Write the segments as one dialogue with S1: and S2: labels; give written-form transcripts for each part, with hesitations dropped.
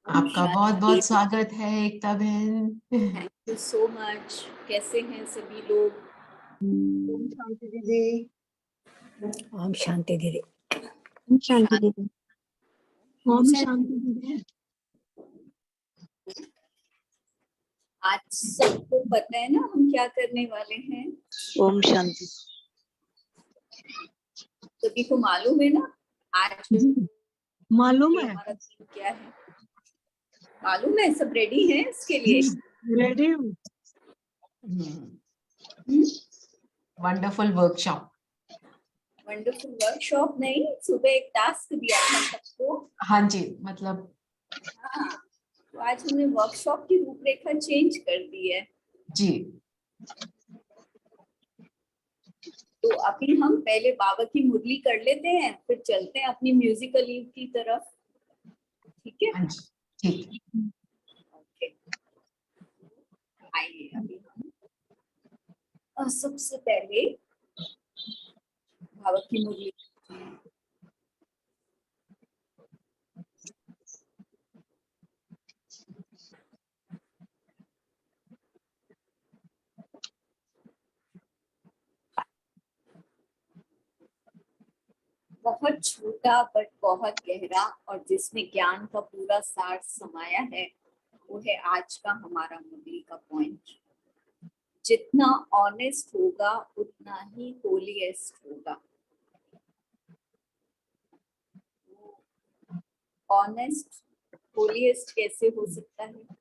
S1: ओम
S2: आपका बहुत बहुत
S1: शांति।
S2: स्वागत है एकता बहन।
S1: Thank you so much. कैसे हैं सभी लोग?
S3: ओम शांति दीदी।
S4: ओम शांति दीदी।
S3: ओम शांति दीदी। ओम
S1: मुझे
S3: शांति दीदी।
S1: आज सबको पता है ना हम क्या करने वाले हैं?
S4: ओम शांति।
S1: सभी को मालूम है ना आज
S3: मालूम है।
S1: हमारा थीम क्या है? मालूम है? सब रेडी हैं इसके लिए?
S3: रेडी हूँ।
S2: Wonderful workshop.
S1: वंडरफुल वर्कशॉप नहीं, सुबह एक टास्क दिया था सबको।
S2: हाँ जी, मतलब
S1: हाँ, तो आज हमने वर्कशॉप की रूपरेखा चेंज कर दी है।
S2: जी।
S1: तो अभी हम पहले बाबा की मुरली कर लेते हैं, फिर चलते हैं अपनी म्यूजिकल ईव की तरफ। ठीक है?
S2: हाँ जी, ठीक।
S1: ओके, आइए अभी हम सबसे पहले बाबा की मुरली। बहुत छोटा बट बहुत गहरा और जिसमें ज्ञान का पूरा सार समाया है, वो है आज का हमारा मुरली का पॉइंट। जितना ऑनेस्ट होगा उतना ही होलीएस्ट होगा। ऑनेस्ट होलीएस्ट कैसे हो सकता है?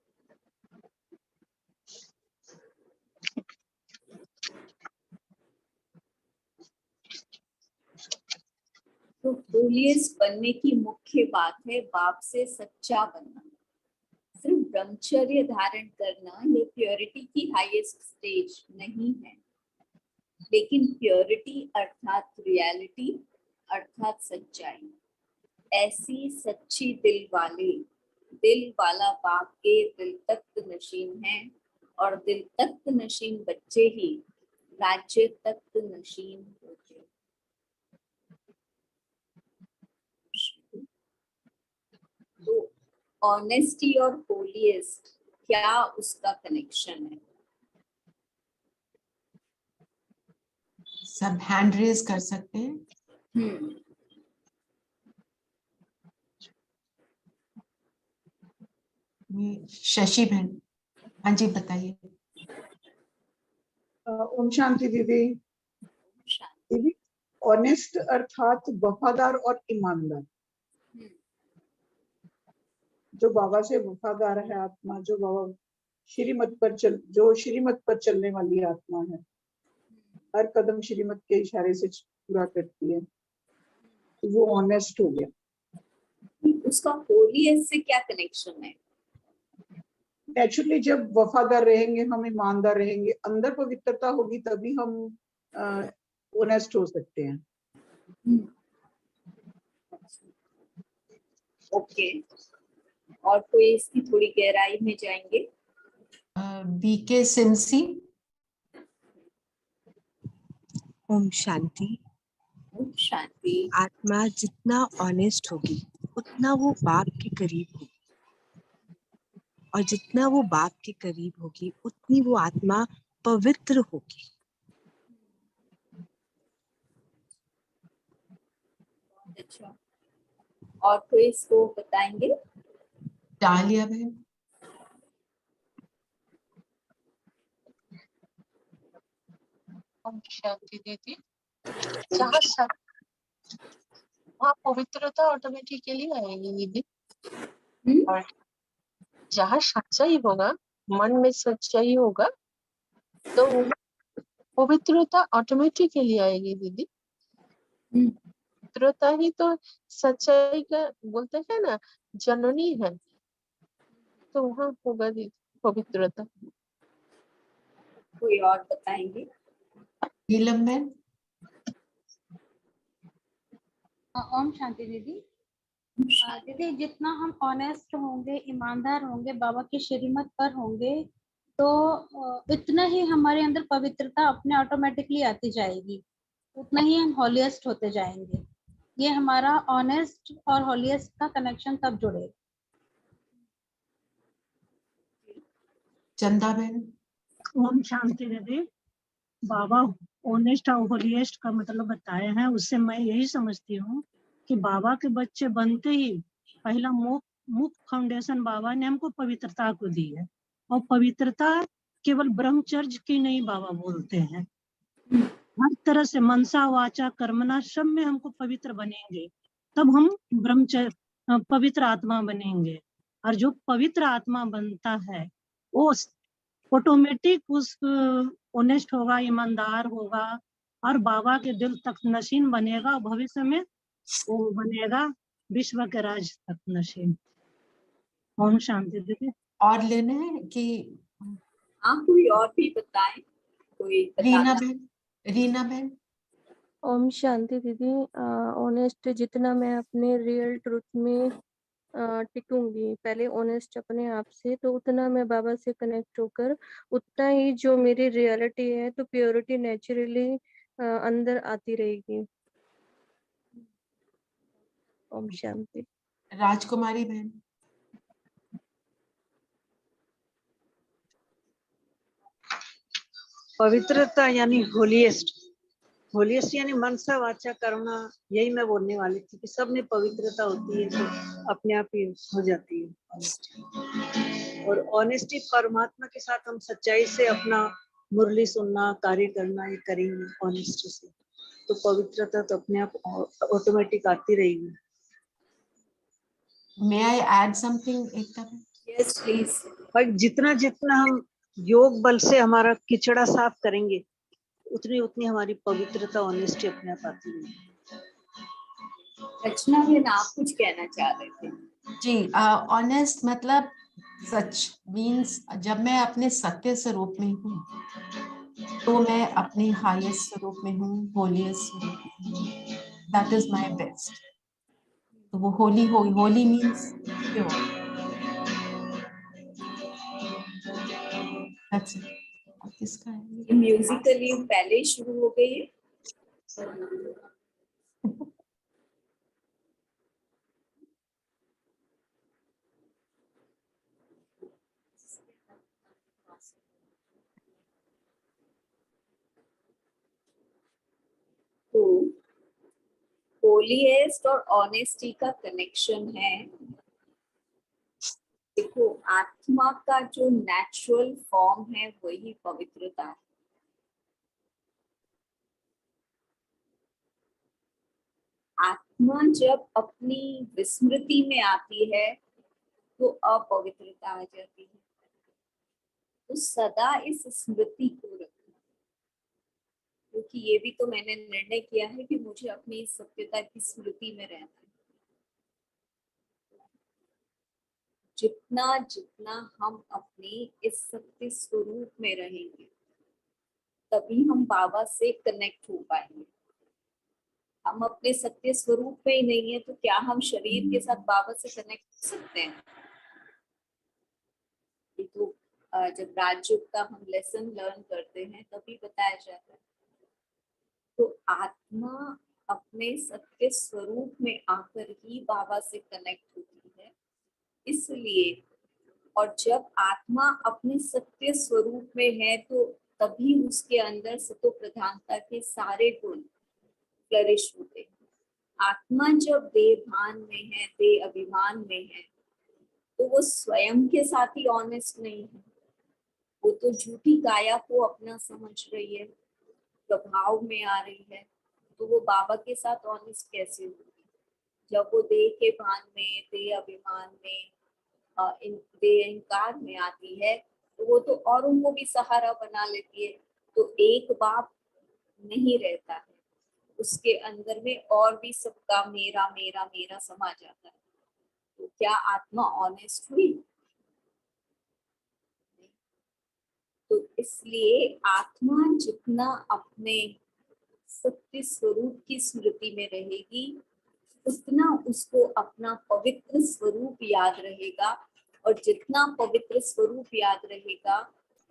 S1: तो होलीएस्ट बनने की मुख्य बात है बाप से सच्चा बनना। सिर्फ ब्रह्मचर्य धारण करना ये प्योरिटी की हाईएस्ट स्टेज नहीं है, लेकिन प्योरिटी अर्थात रियलिटी अर्थात सच्चाई। ऐसी सच्ची दिल वाला बाप के दिल तख्त नशीन है, और दिल तख्त नशीन बच्चे ही राज्य तख्त नशीन होते। तो ऑनेस्टी और होलीएस्ट क्या उसका कनेक्शन है?
S2: सब हैंड रेज कर सकते हैं। शशि बहन, हाँ जी बताइए।
S3: ओम शांति दीदी। दीदी, ऑनेस्ट अर्थात वफादार और ईमानदार। जो बाबा से वफादार है आत्मा, जो बाबा श्रीमत पर चलने वाली आत्मा है, हर कदम श्रीमत के इशारे से पूरा करती है, तो वो ऑनेस्ट हो गया।
S1: उसका होलीएस्ट से क्या कनेक्शन है?
S3: नेचुरली जब वफादार रहेंगे, हम ईमानदार रहेंगे, अंदर पवित्रता होगी, तभी हम ऑनेस्ट हो सकते हैं।
S1: ओके, और कोई इसकी थोड़ी गहराई में जाएंगे?
S2: बीके सिमसी।
S5: ओम शांति।
S1: ओम शांति।
S5: आत्मा जितना ऑनेस्ट होगी उतना वो बाप के करीब होगी, और जितना वो बाप के करीब होगी उतनी वो आत्मा पवित्र होगी।
S1: अच्छा, और कोई इसको बताएंगे?
S2: डालिया बहन।
S6: ओम शांति दीदी। जहाँ वहाँ पवित्रता ऑटोमेटिकली आएगी दीदी। और जहाँ सच्चाई होगा, मन में सच्चाई होगा, तो पवित्रता ऑटोमेटिकली आएगी दीदी। पवित्रता ही तो सच्चाई का बोलते हैं ना, जननी है, तो वहाँ होगा दीदी पवित्रता।
S1: कोई और बताएंगे?
S2: नीलम बहन।
S7: ओम शांति दीदी। दीदी, जितना हम ऑनेस्ट होंगे, ईमानदार होंगे, बाबा की श्रीमत पर होंगे, तो इतना ही हमारे अंदर पवित्रता अपने ऑटोमेटिकली आती जाएगी, उतना ही हम हॉलीएस्ट होते जाएंगे। ये हमारा ऑनेस्ट और हॉलीएस्ट का कनेक्शन तब जुड़ेगा।
S2: चंदा बहन।
S8: ओम शांति दीदी। बाबा ऑनेस्ट और होलीएस्ट का मतलब बताए हैं, उससे मैं यही समझती हूँ कि बाबा के बच्चे बनते ही पहला मुख्य फाउंडेशन बाबा ने हमको पवित्रता को दी है, और पवित्रता केवल ब्रह्मचर्य की नहीं बाबा बोलते हैं, हर तरह से मनसा वाचा कर्मणा सब में हमको पवित्र बनेंगे, तब हम ब्रह्मचर्य पवित्र आत्मा बनेंगे। और जो पवित्र आत्मा बनता है वो ऑटोमेटिक उस ऑनेस्ट होगा, ईमानदार होगा, और बाबा के दिल तक नशीन बनेगा। भविष्य में वो बनेगा विश्व के राज तक नशीन। ओम शांति दीदी।
S2: और लेना है कि
S1: हाँ, कोई और भी बताएं, कोई
S2: रीना
S1: बताना।
S2: बहन। रीना बहन।
S9: ओम शांति दीदी। ऑनेस्ट जितना मैं अपने रियल ट्रुथ में टिकूंगी, पहले ऑनेस्ट अपने आप से, तो उतना मैं बाबा से कनेक्ट होकर उतना ही जो मेरी रियलिटी है तो प्योरिटी नेचुरली अंदर आती रहेगी। ओम शांति।
S2: राजकुमारी बहन।
S10: पवित्रता यानी होलीएस्ट, होलीएस्ट यानी मनसा वाचा कर्मणा, यही मैं बोलने वाली थी कि सब में पवित्रता होती है तो अपने आप ही हो जाती है ऑनेस्टी। और ऑनेस्टी परमात्मा के साथ हम सच्चाई से अपना मुरली सुनना, कार्य करना, ये करेंगे ऑनेस्टी से, तो पवित्रता तो अपने आप ऑटोमेटिक आती रहेगी।
S2: May I add something, एकता बहन?
S1: Yes, please.
S10: पर जितना जितना हम योग बल से हमारा किचड़ा साफ करेंगे, उतनी उतनी हमारी पवित्रता ऑनेस्टी अपने आप आती है।
S1: रचना बहन, आप कुछ कहना चाह रहे थे?
S2: जी, ऑनेस्ट मतलब सच मीन्स जब मैं अपने सत्य स्वरूप में हूँ तो मैं अपने हाईएस्ट स्वरूप में हूँ, होलीएस्ट स्वरूप में हूँ। That is my best. तो वो Holi means pure. That's it. और किसका है?
S1: म्यूजिकली पहले शुरू हो गई है। तो होलीएस्ट और ऑनेस्टी का कनेक्शन है। देखो, आत्मा का जो नेचुरल फॉर्म है वही पवित्रता है। आत्मा जब अपनी विस्मृति में आती है तो अपवित्रता आ जाती है। तो सदा इस स्मृति को रखना, क्योंकि ये भी तो मैंने निर्णय किया है कि मुझे अपनी सत्यता की स्मृति में रहना है। जितना जितना हम अपने इस सत्य स्वरूप में रहेंगे तभी हम बाबा से कनेक्ट हो पाएंगे। हम अपने सत्य स्वरूप में ही नहीं है तो क्या हम शरीर के साथ बाबा से कनेक्ट हो सकते हैं? ये तो जब राजयोग का हम लेसन लर्न करते हैं तभी बताया जाता है। तो आत्मा अपने सत्य स्वरूप में आकर ही बाबा से कनेक्ट होती है। इसलिए, और जब आत्मा अपने सत्य स्वरूप में है तो तभी उसके अंदर सतो प्रधानता के सारे गुण फ्लरिश होते हैं। आत्मा जब देह भान में है, देह अभिमान में है, तो वो स्वयं के साथ ही ऑनेस्ट नहीं है। वो तो झूठी काया को अपना समझ रही है, प्रभाव में आ रही है, तो वो बाबा के साथ ऑनेस्ट कैसे होगी? जब वो देह के भान में, देह अभिमान में, देह अहंकार में आती है तो वो तो औरों को भी सहारा बना लेती है। तो एक बाप नहीं रहता है, उसके अंदर में और भी सबका मेरा मेरा मेरा समा जाता है। तो क्या आत्मा ऑनेस्ट हुई? तो इसलिए आत्मा जितना अपने सत्य स्वरूप की स्मृति में रहेगी उतना उसको अपना पवित्र स्वरूप याद रहेगा, और जितना पवित्र स्वरूप याद रहेगा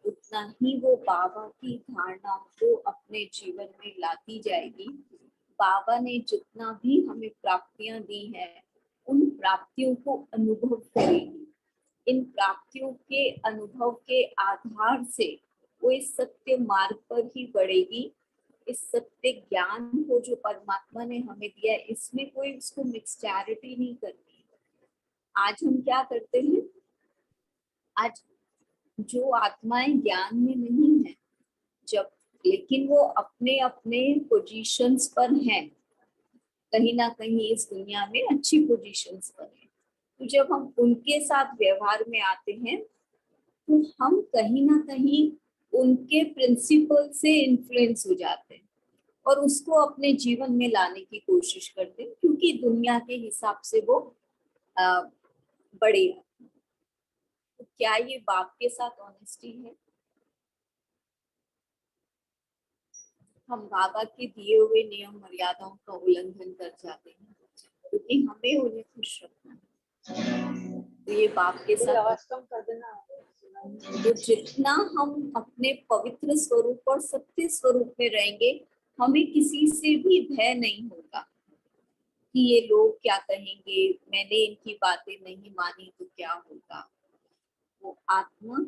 S1: उतना ही वो बाबा की धारणाओं को अपने जीवन में लाती जाएगी। बाबा ने जितना भी हमें प्राप्तियां दी हैं उन प्राप्तियों को अनुभव करेगी। इन प्राप्तियों के अनुभव के आधार से वो इस सत्य मार्ग पर ही बढ़ेगी। इस सत्य ज्ञान को जो परमात्मा ने हमें दिया है, इसमें कोई उसको मिक्सचैरिटी नहीं करनी। आज हम क्या करते हैं, आज जो आत्माएं ज्ञान में नहीं है, जब लेकिन वो अपने अपने पोजीशंस पर हैं, कहीं ना कहीं इस दुनिया में अच्छी पोजीशंस पर हैं, तो जब हम उनके साथ व्यवहार में आते हैं तो हम कहीं ना कहीं उनके प्रिंसिपल से इन्फ्लुएंस हो जाते हैं और उसको अपने जीवन में लाने की कोशिश करते हैं, क्योंकि दुनिया के हिसाब से वो बड़े। तो क्या ये बाप के साथ ऑनेस्टी है? हम बाबा के दिए हुए नियम मर्यादाओं का उल्लंघन कर जाते हैं, क्योंकि हमें उन्हें खुश रखना है। तो ये बाप के साथ
S10: आवाज कम कर देना।
S1: तो जितना हम अपने पवित्र स्वरूप और सत्य स्वरूप में रहेंगे, हमें किसी से भी भय नहीं होगा कि ये लोग क्या कहेंगे, मैंने इनकी बातें नहीं मानी तो क्या होगा। वो आत्मा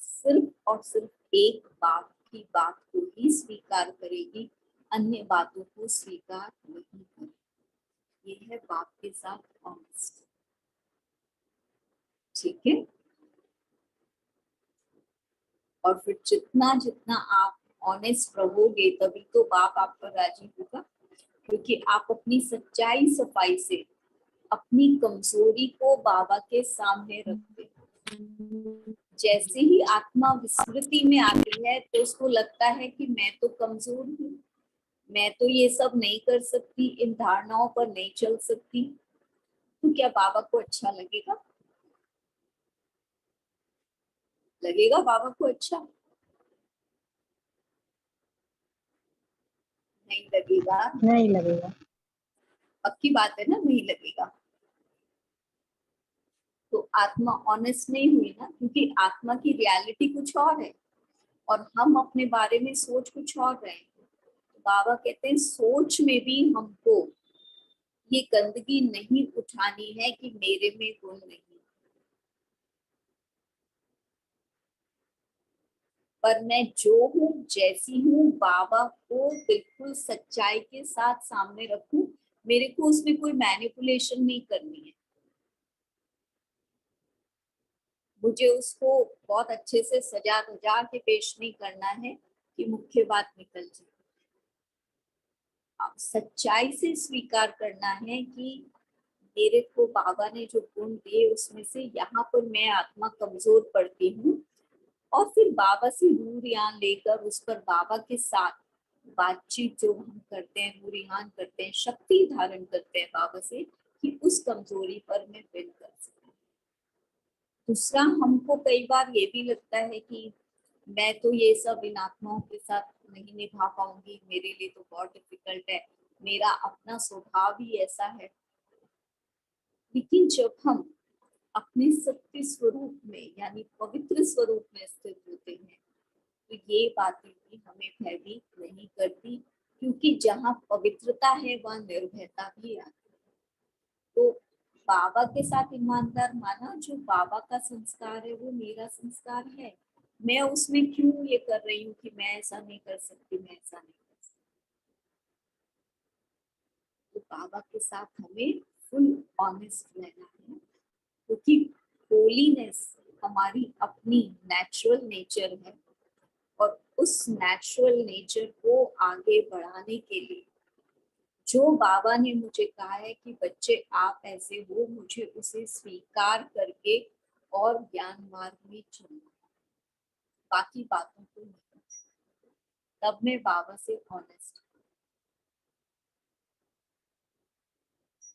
S1: सिर्फ और सिर्फ एक बाप की बात को ही स्वीकार करेगी, अन्य बातों को स्वीकार नहीं करेगी। ये है बाप के साथ ऑनेस्ट। ठीक है। और फिर जितना जितना आप ऑनेस्ट रहोगे, तभी तो बाप आप पर राजी होगा, क्योंकि आप अपनी सच्चाई सफाई से अपनी कमजोरी को बाबा के सामने रखते हैं। जैसे ही आत्मा विस्मृति में आती है तो उसको लगता है कि मैं तो कमजोर हूँ, मैं तो ये सब नहीं कर सकती, इन धारणाओं पर नहीं चल सकती। तो क्या बाबा को अच्छा लगेगा? लगेगा बाबा को अच्छा? नहीं लगेगा।
S4: नहीं लगेगा।
S1: पक्की बात है ना, नहीं लगेगा। तो आत्मा ऑनेस्ट नहीं हुई ना, क्योंकि आत्मा की रियलिटी कुछ और है और हम अपने बारे में सोच कुछ और रहे हैं। तो बाबा कहते हैं सोच में भी हमको ये गंदगी नहीं उठानी है कि मेरे में गुण नहीं, पर मैं जो हूँ जैसी हूँ बाबा को बिल्कुल सच्चाई के साथ सामने रखूं। मेरे को उसमें कोई मैनिपुलेशन नहीं करनी है, मुझे उसको बहुत अच्छे से सजा धजा के पेश नहीं करना है कि मुख्य बात निकल जाए। सच्चाई से स्वीकार करना है कि मेरे को बाबा ने जो गुण दिए उसमें से यहाँ पर मैं आत्मा कमजोर पड़ती हूँ, और फिर बाबा से रूरियान लेकर उस पर बाबा के साथ बातचीत जो हम करते हैं, रूरियान करते हैं, शक्ति धारण करते हैं बाबा से कि उस कमजोरी पर मैं विन कर सकूं। दूसरा, हमको कई बार ये भी लगता है कि मैं तो ये सब इन आत्माओं के साथ नहीं निभा पाऊंगी, मेरे लिए तो बहुत डिफिकल्ट है, मेरा अपना स्वभाव ही ऐसा है। लेकिन जब हम अपने सत्य स्वरूप में यानी पवित्र स्वरूप में स्थित होते हैं तो ये बातें भी हमें भयभीत नहीं करती, क्योंकि जहाँ पवित्रता है वहाँ निर्भयता भी आती है। तो बाबा के साथ ईमानदार माना, जो बाबा का संस्कार है वो मेरा संस्कार है, मैं उसमें क्यों ये कर रही हूँ कि मैं ऐसा नहीं कर सकती, मैं ऐसा नहीं कर सकती। तो बाबा के साथ हमें फुल ऑनेस्ट रहना है, क्योंकि होलीनेस हमारी अपनी नेचुरल नेचर है और उस नेचुरल नेचर को आगे बढ़ाने के लिए जो बाबा ने मुझे कहा है कि बच्चे आप ऐसे हो, मुझे उसे स्वीकार करके और ज्ञान मार्ग में चलना, बाकी बातों को नहीं। तब मैं बाबा से ऑनेस्ट।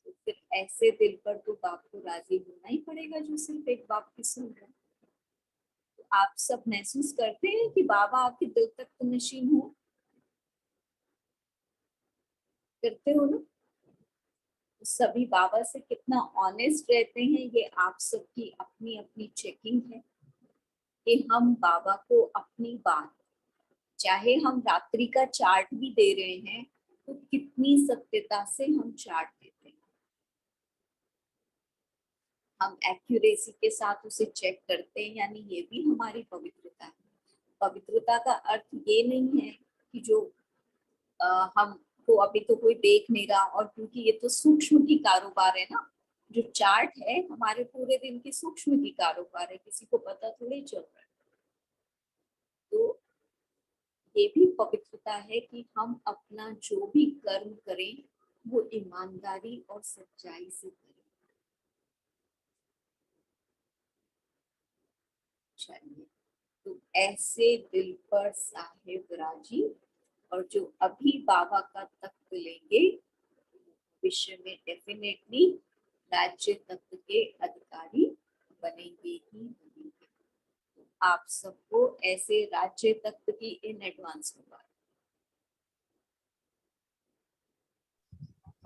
S1: तो फिर ऐसे दिल पर तो बाप को राजी होना ही पड़ेगा जो सिर्फ एक बाप की सुन रहे। तो आप सब महसूस करते हैं कि बाबा आपके दिल तक तो नशीन हो, करते हो ना? तो सभी बाबा से कितना ऑनेस्ट रहते हैं, ये आप सबकी अपनी अपनी चेकिंग है कि हम बाबा को अपनी बात, चाहे हम रात्रि का चार्ट भी दे रहे हैं तो कितनी सत्यता से हम चार्ट देते हैं। हम एक्यूरेसी के साथ उसे चेक करते हैं, यानी ये भी हमारी पवित्रता है। पवित्रता का अर्थ ये नहीं है कि जो हमको अभी तो कोई देख नहीं रहा, और क्योंकि ये तो सूक्ष्म की कारोबार है ना, जो चार्ट है हमारे पूरे दिन की सूक्ष्म की कारोबार है, किसी को पता थोड़ी चल रहा है। तो ये भी पवित्रता है कि हम अपना जो भी कर्म करें वो ईमानदारी और सच्चाई से करें। चलिए, तो ऐसे दिल पर साहेब राजी, और जो अभी बाबा का तख्त लेंगे विश्व में डेफिनेटली राज्य तत्व के अधिकारी बनेंगे ही बनेंगे। तो आप सबको ऐसे राज्य तत्व की इन एडवांस मुबारक।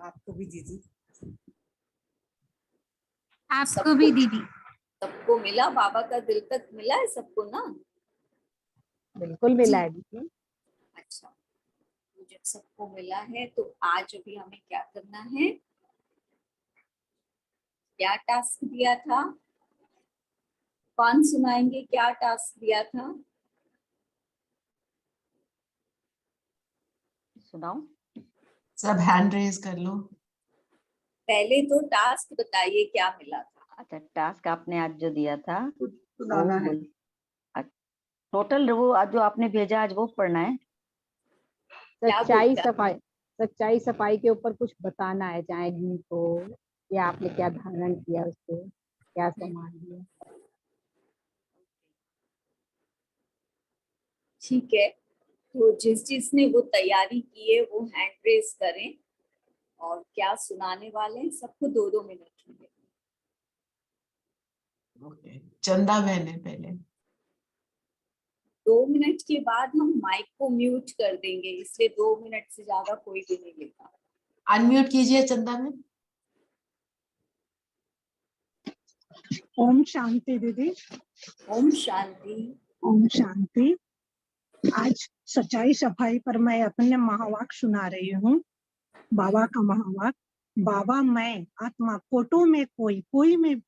S11: आपको भी दीदी।
S1: आपको भी दीदी। सबको मिला, बाबा का दिल तक मिला है सबको ना?
S4: बिल्कुल मिला है दीदी।
S1: अच्छा, तो जब सबको मिला है तो आज अभी हमें क्या करना है? क्या टास्क दिया था? कौन सुनाएंगे क्या टास्क दिया था?
S12: सुनाओ।
S2: सब हैंड रेज कर लो।
S1: पहले तो टास्क बताइए क्या मिला था।
S12: अच्छा, टास्क आपने आज जो दिया था
S3: सुनाना है।
S12: टोटल वो आज जो आपने भेजा आज वो पढ़ना है।
S4: सच्चाई सफाई के ऊपर कुछ बताना है, चाहे गीत हो या आपने क्या धारण किया, उसको क्या सम्मान दिया।
S1: ठीक है, तो जिसने वो तैयारी की है वो हैंड रेज करें, और क्या सुनाने वाले हैं सबको 2-2 मिनट मिले।
S2: ओके, चंदा बहन है पहले।
S1: 2 मिनट के बाद हम माइक को म्यूट कर देंगे, इसलिए 2 मिनट से ज्यादा कोई भी नहीं लेगा।
S2: अनम्यूट कीजिए चंदा में।
S8: ओम शांति दीदी।
S1: ओम शांति।
S8: ओम शांति। आज सच्चाई सफाई पर मैं अपने महावाक्य सुना रही हूँ। बाबा का महावाक्य। बाबा मैं आत्मा कोटों में कोई में।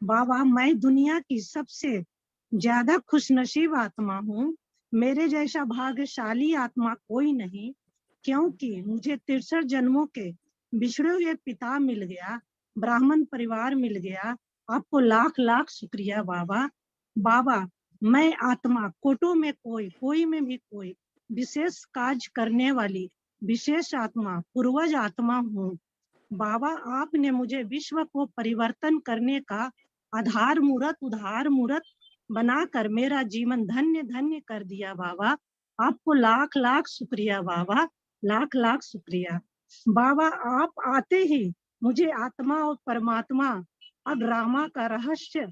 S8: बाबा मैं दुनिया की सबसे ज्यादा खुशनसीब आत्मा हूँ। मेरे जैसा भाग्यशाली आत्मा कोई नहीं, क्योंकि मुझे 63 जन्मों के बिछड़े हुए पिता मिल गया, ब्राह्मण परिवार मिल गया। आपको लाख लाख शुक्रिया बाबा। बाबा मैं आत्मा कोटों में कोई में भी कोई, विशेष कार्य करने वाली विशेष आत्मा, पूर्वज आत्मा हूँ। बाबा आपने मुझे विश्व को परिवर्तन करने का आधार मूर्त उधार मूर्त बनाकर मेरा जीवन धन्य धन्य कर दिया बाबा। आपको लाख लाख शुक्रिया बाबा, लाख लाख शुक्रिया। बाबा आप आते ही मुझे आत्मा और परमात्मा और रामा का रहस्य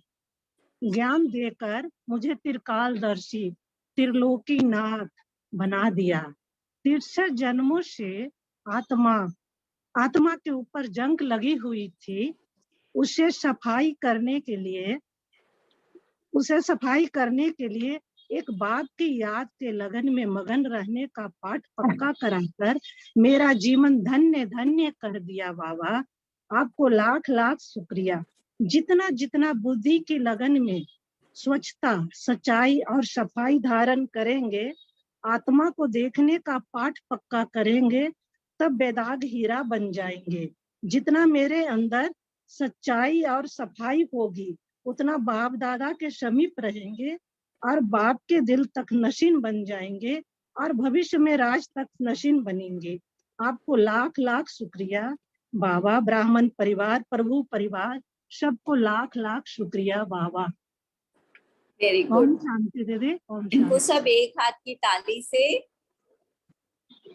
S8: ज्ञान देकर मुझे त्रिकालदर्शी त्रिलोकी नाथ बना दिया। 63 जन्मों से आत्मा के ऊपर जंग लगी हुई थी, उसे सफाई करने के लिए एक बाप की याद के लगन में मगन रहने का पाठ पक्का कराकर मेरा जीवन धन्य धन्य कर दिया बाबा। आपको लाख लाख शुक्रिया। जितना जितना बुद्धि की लगन में स्वच्छता सच्चाई और सफाई धारण करेंगे, आत्मा को देखने का पाठ पक्का करेंगे, तब बेदाग हीरा बन जाएंगे। जितना मेरे अंदर सच्चाई और सफाई होगी, उतना बाप दादा के समीप रहेंगे और बाप के दिल तक नशीन बन जाएंगे और भविष्य में राज तक नशीन बनेंगे। आपको लाख लाख शुक्रिया बाबा। ब्राह्मण परिवार, प्रभु परिवार, सबको लाख लाख शुक्रिया बाबा।
S1: वेरी
S8: ओम
S1: गुड।
S8: शांति दीदी। ओम
S1: इनको
S8: शांति।
S1: सब एक हाथ की ताली से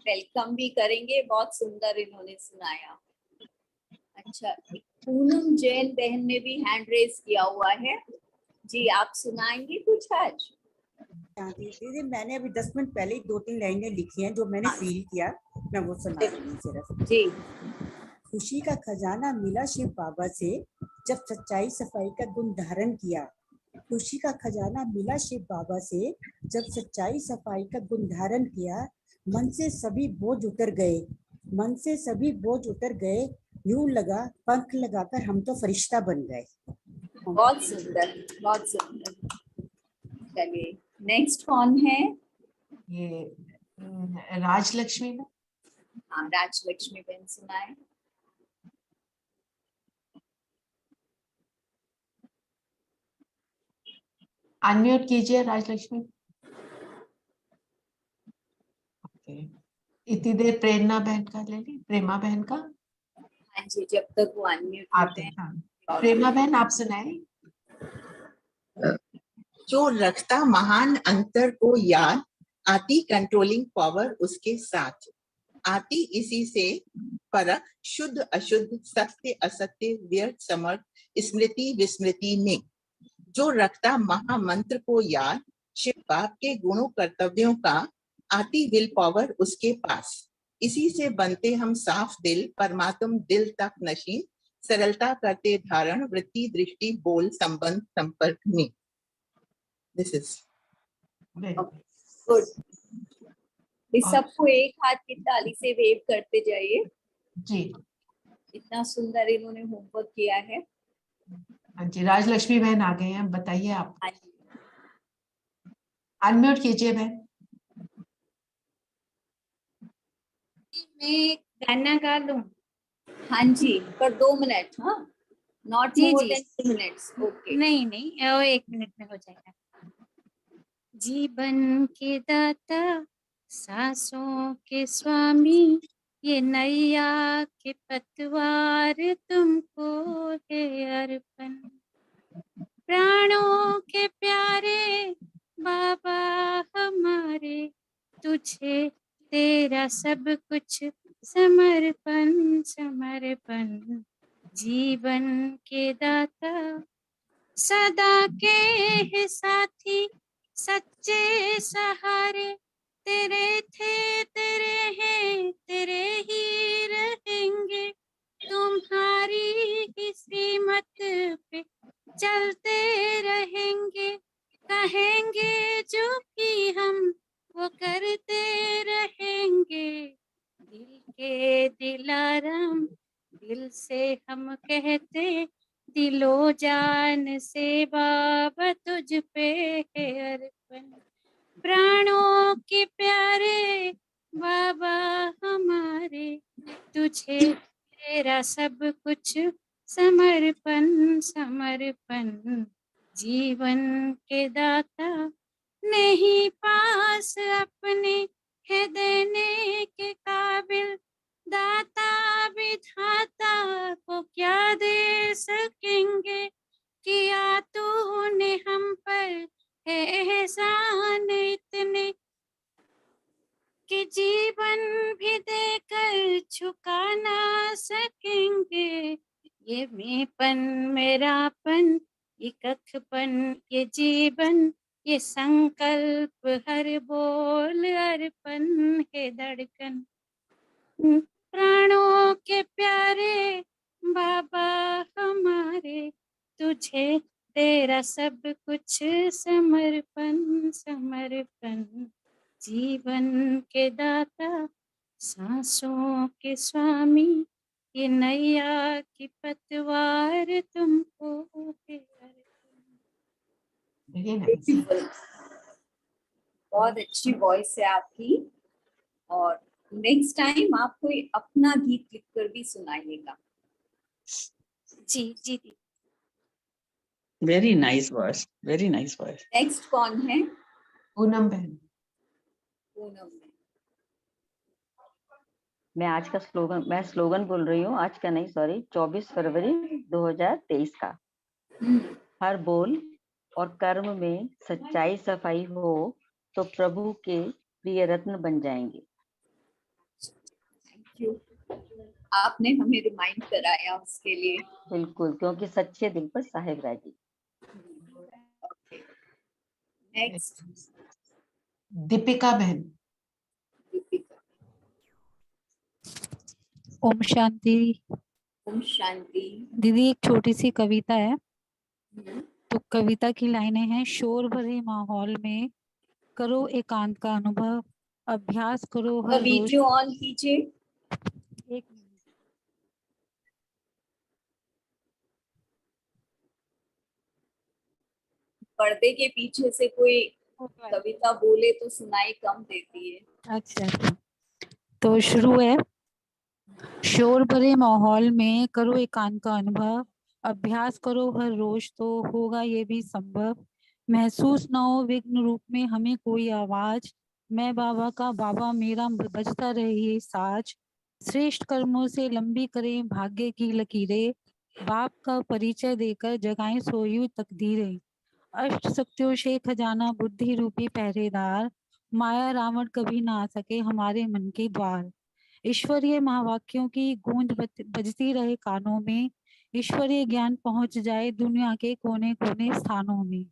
S1: वेलकम भी करेंगे। बहुत सुंदर इन्होंने सुनाया। अच्छा, पूनम जैन बहन ने भी हैंड रेज किया हुआ है जी, आप सुनाएंगे कुछ आज?
S11: दीदी मैंने अभी 10 मिनट पहले ही 2-3 लाइनें लिखी हैं जो मैंने फील किया, मैं वो सुना रही हूँ सिर्फ।
S1: जी।
S11: खुशी का खजाना मिला शिव बाबा से जब सच्चाई सफाई का गुण धारण किया। खुशी का खजाना मिला शिव बाबा से जब सच्चाई सफाई का गुण धारण किया। मन से सभी बोझ उतर गए, मन से सभी बोझ उतर गए। यूं लगा पंख लगाकर हम तो फरिश्ता बन गए।
S1: बहुत सुंदर, बहुत सुंदर। चलिए नेक्स्ट कौन है?
S2: ये राजलक्ष्मी में।
S1: हाँ, राजलक्ष्मी बहन सुनाए।
S2: अनम्यूट कीजिए राजलक्ष्मी। ओके, इतनी देर प्रेरणा बहन का ले ली, प्रेमा बहन का।
S1: हाँ जी, जब तक वो अनम्यूट
S2: आते हैं। हाँ, प्रेमा बहन आप सुनाए।
S13: जो रखता महान अंतर को याद, आती कंट्रोलिंग पावर उसके साथ, आती इसी से फर्क शुद्ध अशुद्ध, सत्य असत्य, व्यर्थ समर्थ, स्मृति विस्मृति में। जो रखता महामंत्र को याद, शिव बाप के गुणों कर्तव्यों का, आती विल पावर उसके पास, इसी से बनते हम साफ दिल, परमात्म दिल तक नशीन, सरलता करते धारण, वृत्ति दृष्टि बोल संबंध संपर्क में। This is
S1: good. इस सबको एक हाथ की ताली से वेव करते जाइए
S2: जी।
S1: इतना सुंदर इन्होंने होमवर्क किया है।
S2: हाँ जी, राजलक्ष्मी बहन आ गए हैं, बताइए आप। अनम्यूट कीजिए बहन।
S14: मैं गाना गा लूं?
S1: हाँ जी, पर 2 मिनट। हाँ, नॉट
S14: जी
S1: मोर
S14: जी,
S1: देन 2 मिनट्स। ओके,
S14: नहीं नहीं, वो 1 मिनट में हो जाएगा। जीवन के दाता, सांसों के स्वामी, ये नैया के पतवार तुमको है अर्पण। प्राणों के प्यारे बाबा हमारे, तुझे तेरा सब कुछ समर्पण समर्पण। जीवन के दाता, सदा के है साथी, सच्चे सहारे, तेरे थे तेरे हैं तेरे ही रहेंगे। तुम्हारी ही श्रीमत पे चलते रहेंगे, कहेंगे जो कि हम वो करते रहेंगे। दिल के दिलाराम, दिल से हम कहते, दिलो जान से बाबा तुझ पे है अर्पण। प्राणों के प्यारे बाबा हमारे, तुझे तेरा सब कुछ समर्पण समर्पण। जीवन के दाता, नहीं पास अपने है देने के काबिल, दाता विधाता को क्या दे सकेंगे। किया तूने हम पर है एहसान इतने, कि जीवन भी देकर छुका ना सकेंगे। ये मेपन मेरापन, ये कखपन ये जीवन, ये संकल्प हर बोल अर्पण है धड़कन। प्राणों के प्यारे बाबा हमारे, तुझे तेरा सब कुछ समर्पण समर्पण। जीवन के दाता, सांसों के स्वामी, ये नैया की पतवार तुमको है अर्पण।
S1: ब्यूटीफुल, बहुत अच्छी वॉइस है आपकी। और नेक्स्ट टाइम आप कोई अपना गीत लिखकर भी सुनाइएगा।
S14: जी जी जी।
S15: Very nice voice, very nice voice.
S1: Next कौन है?
S2: पूनम बहन।
S1: पूनम बहन।
S12: मैं आज का स्लोगन बोल रही हूँ, आज का नहीं सॉरी, 24 फरवरी 2023 का। हर बोल और कर्म में सच्चाई सफाई हो तो प्रभु के प्रिय रत्न बन जाएंगे।
S1: थैंक यू, आपने हमें रिमाइंड कराया उसके लिए।
S12: बिल्कुल, क्योंकि सच्चे दिल पर साहेब राजी।
S1: नेक्स्ट
S2: दीपिका बहन।
S16: ओम शांति।
S1: ओम शांति।
S16: दीदी एक छोटी सी कविता है, तो कविता की लाइनें हैं। शोर भरे माहौल में करो एकांत का अनुभव, अभ्यास करो हर रोज।
S1: वीडियो ऑन कीजिए।
S16: एक
S1: पर्दे के पीछे से कोई कविता बोले तो सुनाई कम देती है।
S16: अच्छा, तो शुरू है। शोर भरे माहौल में करो एकांत का अनुभव, अभ्यास करो हर रोज तो होगा ये भी संभव। महसूस न हो विघ्न रूप में हमें कोई आवाज, मैं बाबा का बाबा मेरा बजता रहे ये साज। श्रेष्ठ कर्मों से लंबी करें भाग्य की लकीरें, बाप का परिचय देकर जगाएं सोई हुई तकदीरें। अष्ट शक्तियों से खजाना बुद्धि रूपी पहरेदार, माया रावण कभी ना आ सके हमारे मन के द्वार। ईश्वरीय महावाक्यों की गूंज बजती रहे कानों में, ईश्वरीय ज्ञान पहुंच जाए दुनिया के कोने कोने स्थानों में।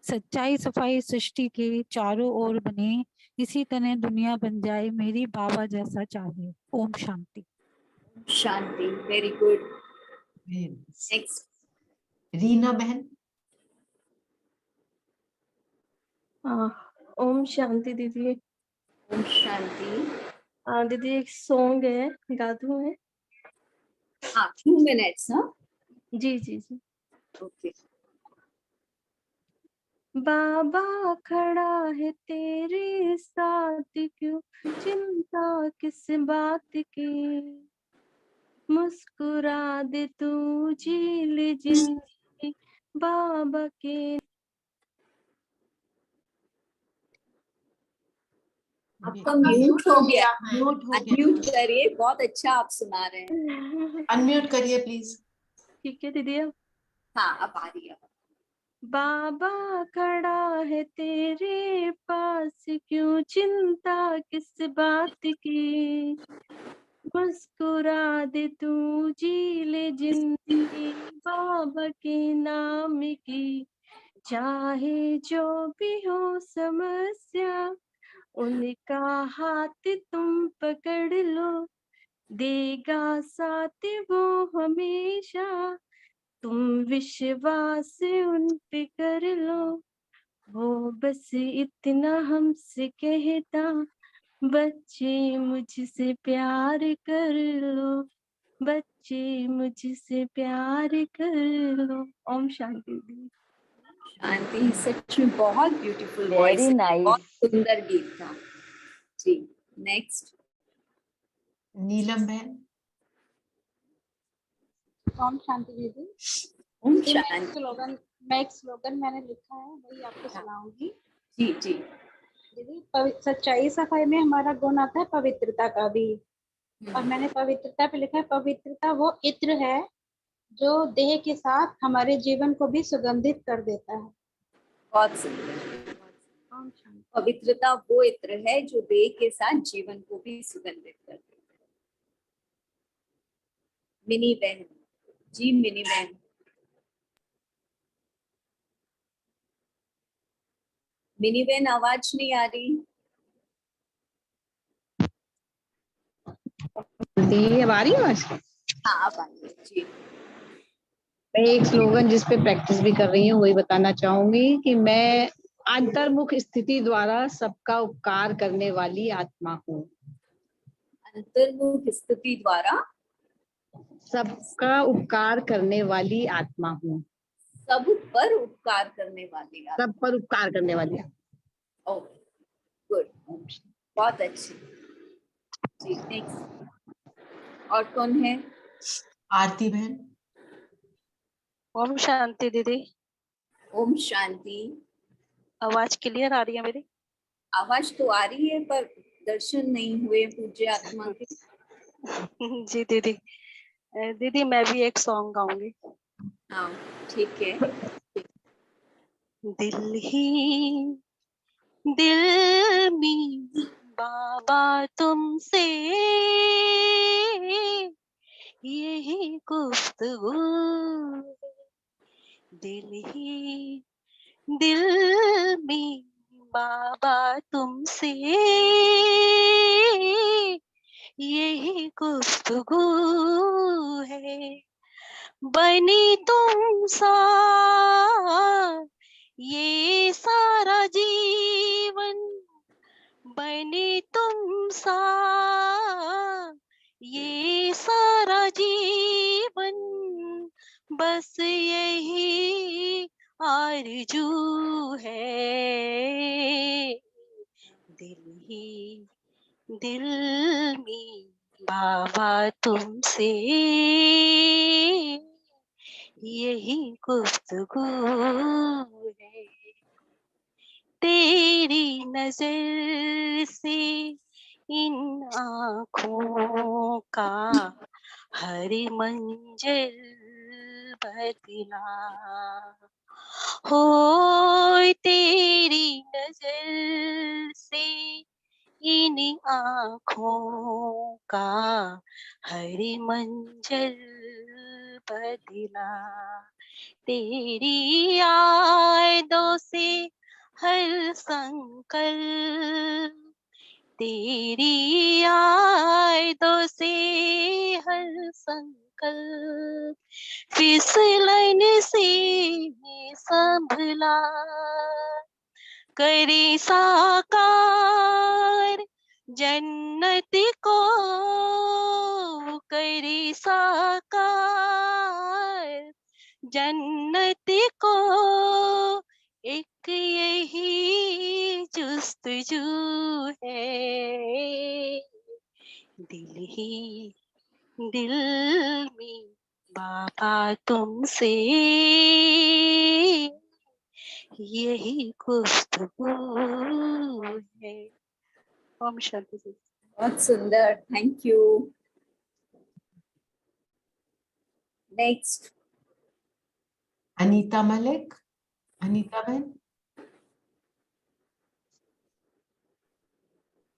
S16: सच्चाई सफाई सृष्टि के चारों ओर बने, इसी तरह दुनिया बन जाए मेरी बाबा जैसा चाहे। ओम शांति।
S1: शांति, वेरी गुड। नेक्स्ट
S2: रीना बहन।
S9: ओम शांति दीदी।
S1: ओम शांति।
S9: दीदी एक सॉन्ग है, गा दूं मैं?
S1: हाँ, 2 मिनट्स ना?
S9: जी जी जी।
S1: ओके।
S9: बाबा खड़ा है तेरे साथ, क्यों चिंता किस बात की, मुस्कुरा दे तू झील जिंदगी बाबा के।
S1: आपका म्यूट हो गया, अनम्यूट करिए। बहुत अच्छा आप सुना रहे हैं।
S2: अनम्यूट करिए प्लीज।
S9: ठीक है दीदी। अब
S1: हाँ, अब आ रही है।
S9: बाबा खड़ा है तेरे पास, क्यों चिंता किस बात की, मुस्कुरा दे तू जी ले जिंदगी बाबा के नाम की। चाहे जो भी हो समस्या, उनका हाथ तुम पकड़ लो, देगा साथ वो हमेशा, तुम विश्वास उन पे कर लो। वो बस इतना हमसे कहता, बच्चे मुझसे प्यार कर लो, बच्चे मुझसे प्यार कर लो। ओम शांति दी।
S1: शांति, सच में बहुत ब्यूटीफुल वॉइस है, बहुत सुंदर गीत था जी। नेक्स्ट
S2: नीलम बहन।
S7: ओम शांति दीदी।
S1: ओम
S7: मैं
S1: शांति।
S7: एक स्लोगन मैंने लिखा है, वही आपको सुनाऊंगी।
S1: जी जी।
S7: दीदी, सच्चाई सफाई में हमारा गुण आता है पवित्रता का भी, और मैंने पवित्रता पे लिखा है, पवित्रता वो इत्र है जो देह के साथ हमारे जीवन को भी सुगंधित कर देता है।
S1: बहुत सुंदर। पवित्रता वो इत्र है जो देह के साथ जीवन को भी सुगंधित कर देता है। मिनी बहन जी, मिनी बहन। मिनी बहन, आवाज नहीं आ रही।
S17: अब आ रही है आवाज?
S1: हाँ, अब आ रही है जी।
S17: मैं एक स्लोगन जिस पे प्रैक्टिस भी कर रही हूँ वही बताना चाहूंगी कि मैं अंतर्मुख स्थिति द्वारा सबका उपकार करने वाली आत्मा हूँ।
S1: अंतर्मुख स्थिति द्वारा
S17: सबका उपकार करने वाली आत्मा हूँ।
S1: सब पर उपकार करने वाली आत्मा।
S17: सब पर उपकार करने वाली आत्मा।
S1: ओके, गुड, बहुत अच्छी जी। नेक्स्ट और कौन है?
S2: आरती बहन।
S14: ओम शांति दीदी।
S1: ओम शांति।
S14: आवाज क्लियर आ रही है मेरी?
S1: आवाज तो आ रही है पर दर्शन नहीं हुए पूज्य आत्मा के।
S14: जी दीदी। दीदी मैं भी एक सॉन्ग गाऊंगी।
S1: हाँ ठीक है।
S14: दिल में बाबा तुमसे यही गुफ्तगू, दिल में बाबा तुमसे यही गुफ्तगू है, बनी तुम सा ये सारा जीवन, बनी तुम सा ये सारा जीवन, बस यही आरज़ू है, दिल ही दिल में बाबा तुमसे यही गुफ्तगू है। तेरी नजर से इन आँखों का हर मंजर बदला, हो तेरी नजर से इन आँखों का हर मंजर बदला, तेरी यादों से हर संकल्प, तेरी यादों से हर संकल्प फिसलन से संभला, करे साकार जन्नत को, करे साकार जन्नत को, एक यही जुस्तजू है, दिल ही दिल में बाबा तुमसे यही गुफ्तगू है। ओम शांति जी।
S1: बहुत सुंदर, thank you. Next
S2: Anita Malik. Anita बहन।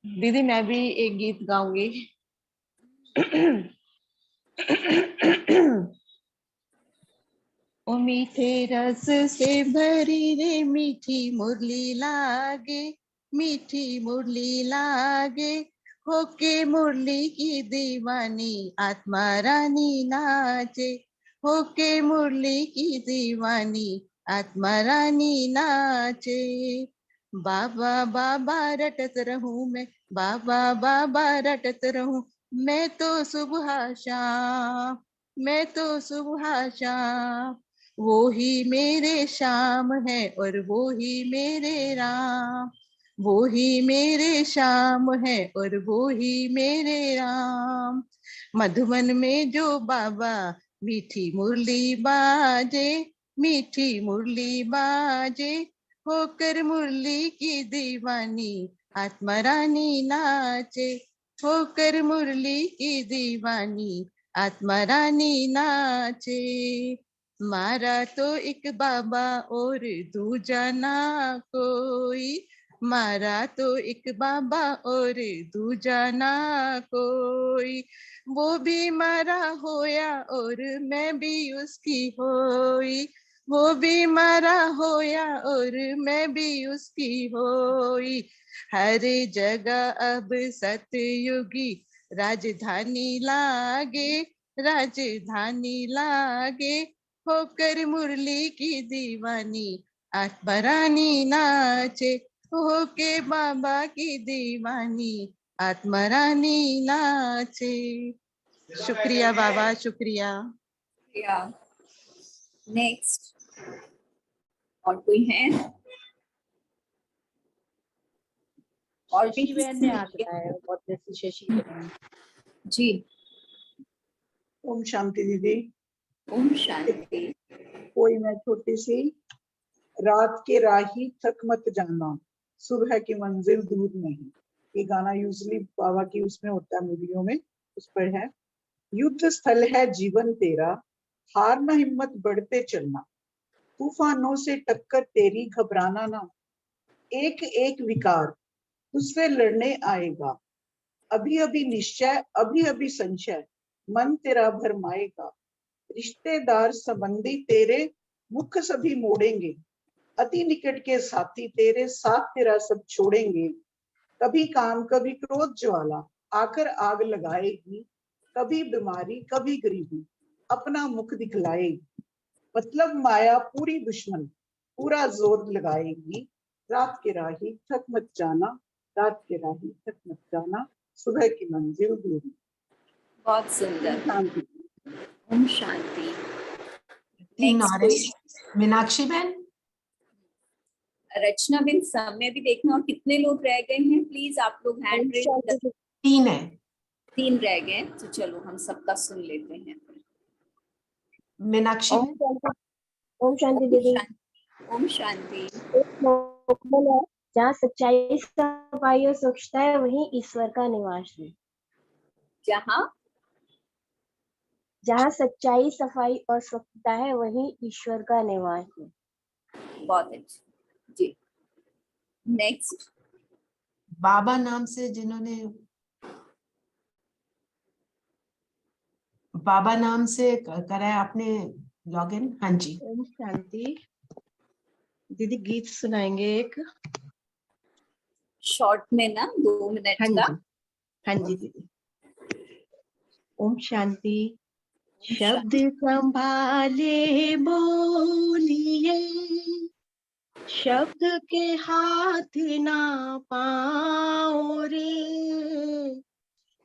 S17: दीदी मैं भी एक गीत गाऊंगी। ओ मीठे रस से भरी रे मीठी मुरली लागे, मीठी मुरली लागे, होके मुरली की दीवानी आत्मा रानी नाचे, होके मुरली की दीवानी आत्मा रानी नाचे। बाबा बाबा रटत रहूं मैं, बाबा बाबा रटत रहूं मैं तो सुबह शाम, मैं तो सुबह शाम, वो ही मेरे श्याम है और वो ही मेरे राम, वो ही मेरे श्याम है और वो ही मेरे राम। मधुबन में जो बाबा मीठी मुरली बाजे, मीठी मुरली बाजे, होकर मुरली की दीवानी आत्मा रानी नाचे, होकर मुरली की दीवानी आत्मा रानी नाचे। मारा तो एक बाबा और दूजा ना कोई, मारा तो एक बाबा और दूजा ना कोई, वो भी मारा होया और मैं भी उसकी होई, वो भी मारा होया और मैं भी उसकी होई। हर जगह अब सतयुगी राजधानी लागे, राजधानी लागे, होकर मुरली की दीवानी आत्मा रानी नाचे, होके बाबा की दीवानी आत्मा रानी नाचे। शुक्रिया बाबा, शुक्रिया।
S1: नेक्स्ट और कोई है? और भी
S11: शशि बहन ने हाथ उठाया, बहुत जैसी शशि बहन
S1: जी।
S3: ओम शांति दीदी।
S1: ओम शांति।
S3: कोई मैं छोटी सी, रात के राही थक मत जाना, सुबह की मंजिल दूर नहीं। ये गाना यूजली बाबा की उसमें होता है, मूवियों में उस पर है। युद्ध स्थल है जीवन तेरा, हार न हिम्मत बढ़ते चलना, तूफानों से टक्कर तेरी घबराना ना, एक एक विकार तुझसे लड़ने आएगा, अभी अभी निश्चय अभी अभी संशय मन तेरा भरमाएगा, रिश्तेदार संबंधी तेरे मुख सभी मोड़ेंगे, अति निकट के साथी तेरे साथ तेरा सब छोड़ेंगे, कभी काम कभी क्रोध ज्वाला आकर आग लगाएगी, कभी बीमारी कभी गरीबी अपना मुख दिखलाएगी, मतलब माया पूरी दुश्मन पूरा जोर लगाएगी, रात के राही थक मत जाना, रात के राही थक मत जाना, सुबह की मंजिल दूर।
S1: बहुत सुंदर। ओम शांति।
S2: मीनाक्षी बहन।
S1: रचना बिन समय भी देखना और कितने लोग रह गए हैं प्लीज आप लोग हैंड रेज।
S2: 3 है।
S1: 3 रह गए तो चलो हम सबका सुन लेते हैं।
S2: मीनाक्षी
S18: ओम शांति दीदी।
S1: ओम शांति।
S18: जहाँ सच्चाई सफाई और स्वच्छता है वहीं ईश्वर का निवास है। जहाँ सच्चाई सफाई और स्वच्छता है वहीं ईश्वर का निवास है।
S1: बहुत अच्छा जी। नेक्स्ट।
S2: बाबा नाम से जिन्होंने बाबा नाम से करा है आपने लॉगिन। हाँ जी।
S5: ओम शांति। दीदी गीत सुनाएंगे एक
S1: शॉर्ट में ना 2 मिनट का।
S5: हाँ जी दीदी। ओम शांति। शब्द संभाले बोलिए, शब्द के हाथ ना पाओ रे।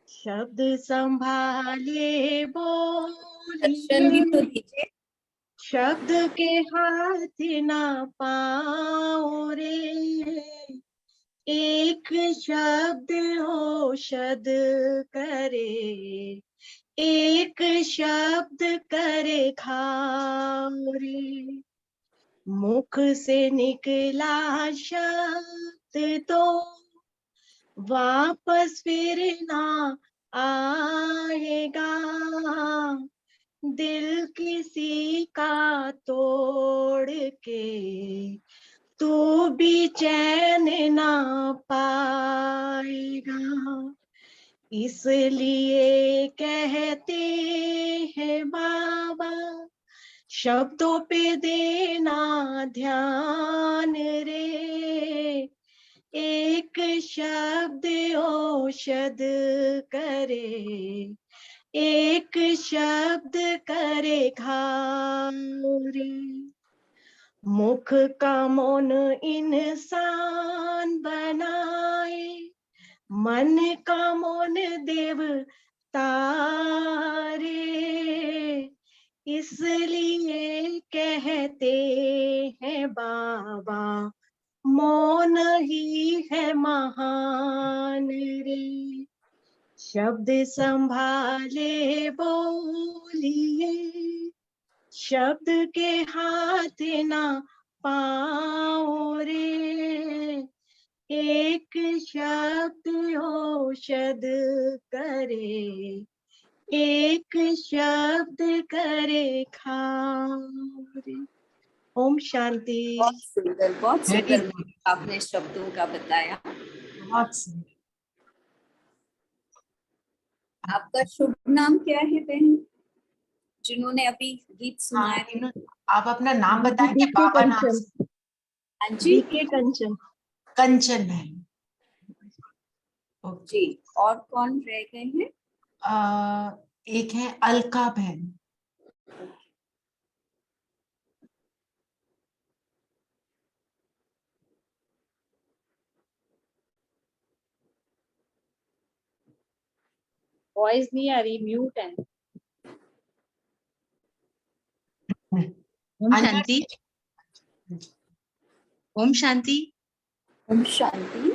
S5: शब्द संभाले बोलिए, शब्द के हाथ ना पाओ रे। एक शब्द औषध करे, एक शब्द करे खारे। मुख से निकला शब्द तो वापस फिर ना आएगा। दिल किसी का तोड़ के तू भी चैन ना पाएगा। इसलिए कहते हैं बाबा, शब्दों पे देना ध्यान रे। एक शब्द औषध करे, एक शब्द करे घारे। मुख का मौन इंसान बनाए, मन का मौन देवता रे। इसलिए कहते हैं बाबा, मौन ही है महान रे। शब्द संभाले बोलिए, शब्द के हाथ ना पाओ रे। एक शब्द औषध करे, एक शब्द करे खारे। ओम शांति।
S1: बहुत सुंदर आपने शब्दों का बताया।
S2: बहुत सुंदर।
S1: आपका शुभ नाम क्या है बहन, जिन्होंने अभी गीत सुनाया?
S2: आप अपना नाम बताएंगे बाबा नाम से?
S1: हाँ जी।
S5: कंचन।
S2: कंचन है
S1: जी। और कौन रह गए हैं?
S2: एक है अलका बहन।
S19: वॉइस नहीं आ रही, म्यूट है। ओम शांति। ओम शांति।
S1: ओम शांति।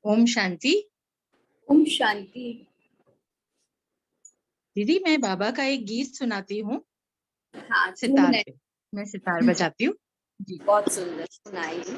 S19: ओम शांति।
S1: ओम शांति।
S19: दीदी मैं बाबा का एक गीत सुनाती हूँ।
S1: हाँ,
S19: सितार पे मैं सितार बजाती हूँ जी।
S1: बहुत सुंदर सुनाइए।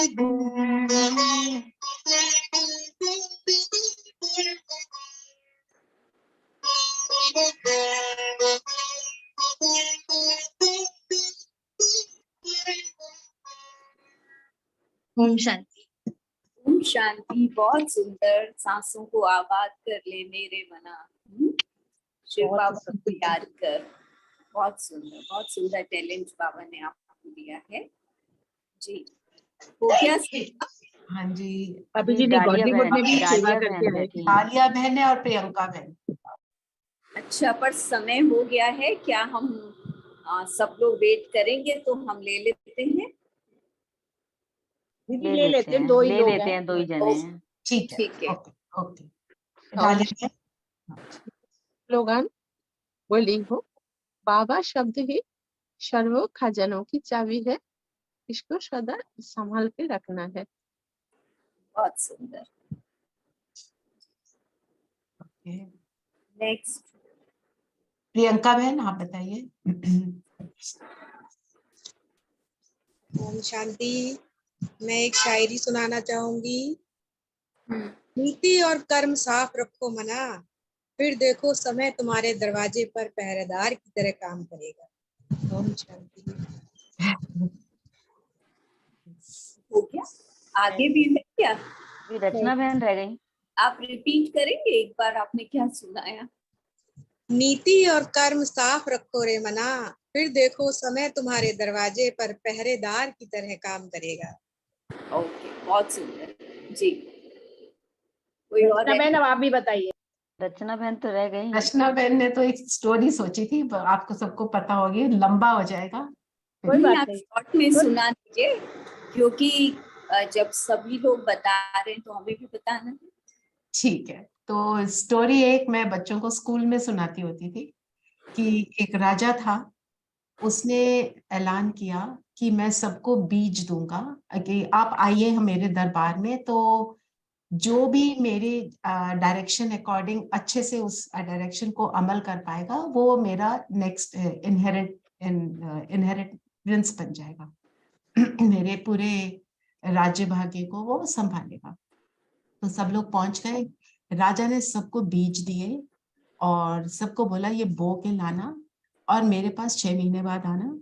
S19: ओम शांति।
S1: ओम शांति। बहुत सुंदर। सांसों को आबाद कर ले मेरे मना। शिव
S3: बहुत
S1: बाबा को
S3: सुंदर।
S1: याद कर। बहुत सुंदर टैलेंट बाबा ने आपको दिया है जी। हो गया?
S2: हाँ जी।
S12: अभी जी डालिया बहन बैठी हैं।
S2: आलिया बहन है और प्रियंका बहन।
S1: अच्छा, पर समय हो गया है क्या? हम सब लोग वेट करेंगे तो हम ले लेते हैं।
S12: ले लेते हैं, दो ही जने हैं।
S2: ठीक है।
S1: ठीक है।
S2: ओके। डालिया
S6: स्लोगन बोली हो, बाबा शब्द ही सर्व खजानों की चाबी है, इसको सदा संभाल के रखना है।
S1: बहुत सुंदर। नेक्स्ट
S2: प्रियंका बहन, आप बताइए।
S20: ओम शांति। मैं एक शायरी सुनाना चाहूंगी। नीति और कर्म साफ रखो मना, फिर देखो समय तुम्हारे दरवाजे पर पहरेदार की तरह काम करेगा। ओम शांति।
S1: हो गया? आगे भी है क्या?
S12: रचना बहन रह गई।
S1: आप रिपीट करेंगे एक बार, आपने क्या सुनाया?
S20: नीति और कर्म साफ रखो रे मना, फिर देखो समय तुम्हारे दरवाजे पर पहरेदार की तरह काम करेगा।
S1: ओके, बहुत सुंदर जी। कोई और?
S19: बहन अब आप भी बताइए।
S12: रचना बहन तो रह गई।
S2: रचना बहन ने तो एक स्टोरी सोची थी, आपको सबको पता होगी, लंबा हो जाएगा।
S19: कोई बात
S1: आप
S19: नहीं।
S1: शॉर्ट में सुना दीजिए, क्योंकि जब सभी लोग बता रहे हैं तो हमें भी बताना है।
S2: ठीक है, तो स्टोरी एक मैं बच्चों को स्कूल में सुनाती होती थी कि एक राजा था, उसने ऐलान किया कि मैं सबको बीज दूंगा, कि आप आइए हम मेरे दरबार में, तो जो भी मेरे डायरेक्शन अकॉर्डिंग अच्छे से उस डायरेक्शन को अमल कर पाएगा वो मेरा नेक्स्ट इनहेरिटेंस बन जाएगा। मेरे पूरे राज्य भाग्य को वो संभालेगा। तो सब लोग पहुंच गए। राजा ने सबको बीज दिए और सबको बोला ये बो के लाना और मेरे पास 6 महीने बाद आना।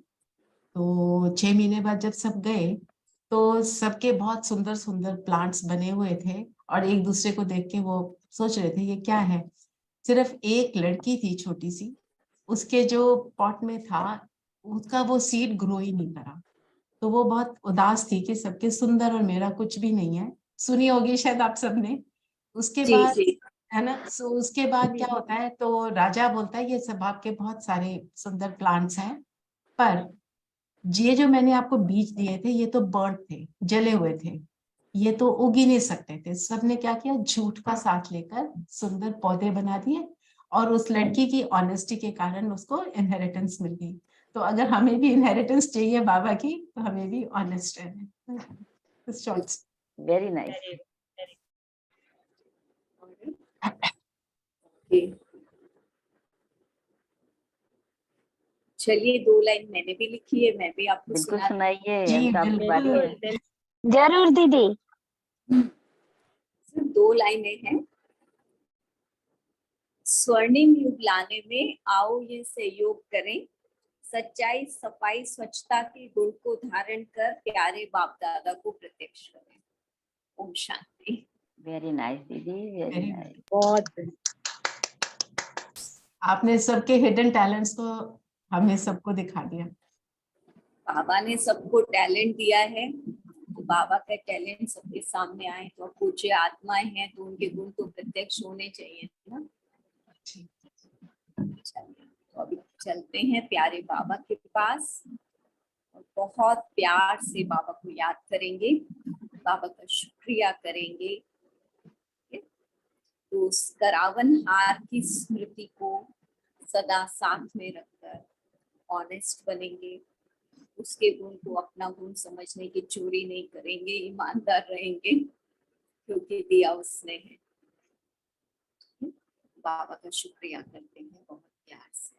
S2: तो 6 महीने बाद जब सब गए तो सबके बहुत सुंदर सुंदर प्लांट्स बने हुए थे और एक दूसरे को देख के वो सोच रहे थे ये क्या है। सिर्फ एक लड़की थी छोटी सी, उसके जो पॉट में था उसका वो सीड ग्रो ही नहीं करा। तो वो बहुत उदास थी कि सबके सुंदर और मेरा कुछ भी नहीं है। सुनी होगी शायद आप सबने। उसके
S1: जी,
S2: बाद
S1: जी।
S2: है ना, सो उसके बाद क्या होता है, तो राजा बोलता है ये सब आपके बहुत सारे सुंदर प्लांट्स हैं, पर ये जो मैंने आपको बीज दिए थे ये तो बर्ड थे, जले हुए थे, ये तो उग ही नहीं सकते थे। सबने क्या किया, झूठ का साथ लेकर सुंदर पौधे बना दिए और उस लड़की की ऑनेस्टी के कारण उसको इनहेरिटेंस मिल गई। तो अगर हमें भी इनहेरिटेंस चाहिए बाबा की तो हमें भी ऑनेस्ट रहना।
S12: Very nice.
S1: चलिए, 2 लाइन मैंने भी लिखी है, मैं भी आपको
S12: बिल्कुल
S1: सुना।
S12: सुनाइए, आपकी बारी है।
S18: जरूर दीदी।
S1: सिर्फ 2 लाइनें हैं। स्वर्णिम युग लाने में आओ ये सहयोग करें, सच्चाई सफाई स्वच्छता के गुण को धारण कर प्यारे बाप दादा को प्रत्यक्ष करें। ओम शांति।
S12: वेरी नाइस दीदी, वेरी नाइस।
S19: बहुत
S2: आपने सबके हिडन टैलेंट्स को हमें सबको दिखा दिया।
S1: बाबा ने सबको टैलेंट दिया है, तो बाबा का टैलेंट सबके सामने आए। तो पूज्य आत्माएं हैं तो उनके गुण तो प्रत्यक्ष होने चाहिए ना। तो अभी चलते हैं प्यारे बाबा के पास और बहुत प्यार से बाबा को याद करेंगे, बाबा का शुक्रिया करेंगे। तो उस करावन हार की स्मृति को सदा साथ में रखकर ऑनेस्ट बनेंगे, उसके गुण को अपना गुण समझने की चोरी नहीं करेंगे, ईमानदार रहेंगे क्योंकि दिया उसने है। बाबा का शुक्रिया करते हैं बहुत प्यार से।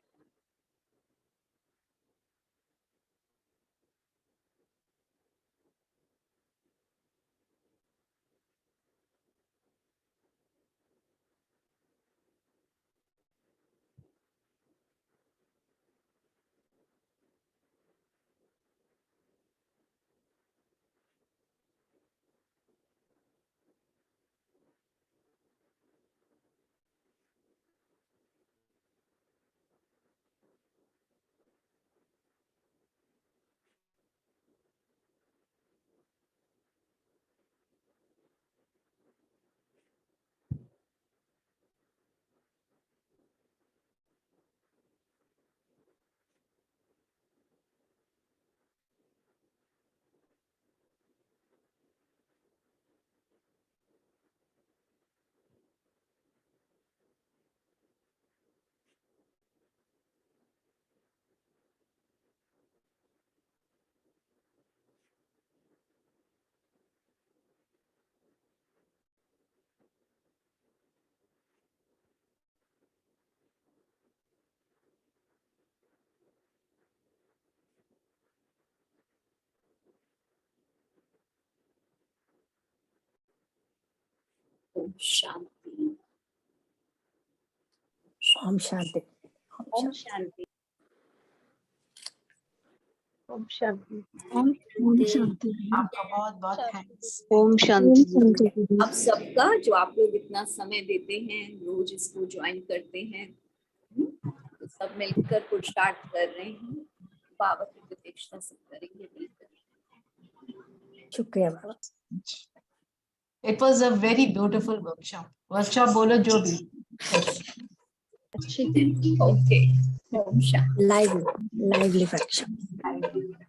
S1: ओम शांति।
S11: ओम शांति।
S19: ओम शांति।
S14: ओम शांति।
S8: ओम शांति।
S2: आपका बहुत बहुत थैंक्स।
S5: ओम शांति।
S1: अब सबका जो आप लोग इतना समय देते हैं, रोज इसको ज्वाइन करते हैं, तो सब मिलकर पुरुषार्थ कर रहे हैं। बाबा की प्रतीक्षा सब करेंगे मिलकर।
S11: शुक्रिया बाबा।
S2: It was a very beautiful workshop. Workshop बोलो जो भी।
S1: ओके। ओम शांति।
S11: Lively workshop.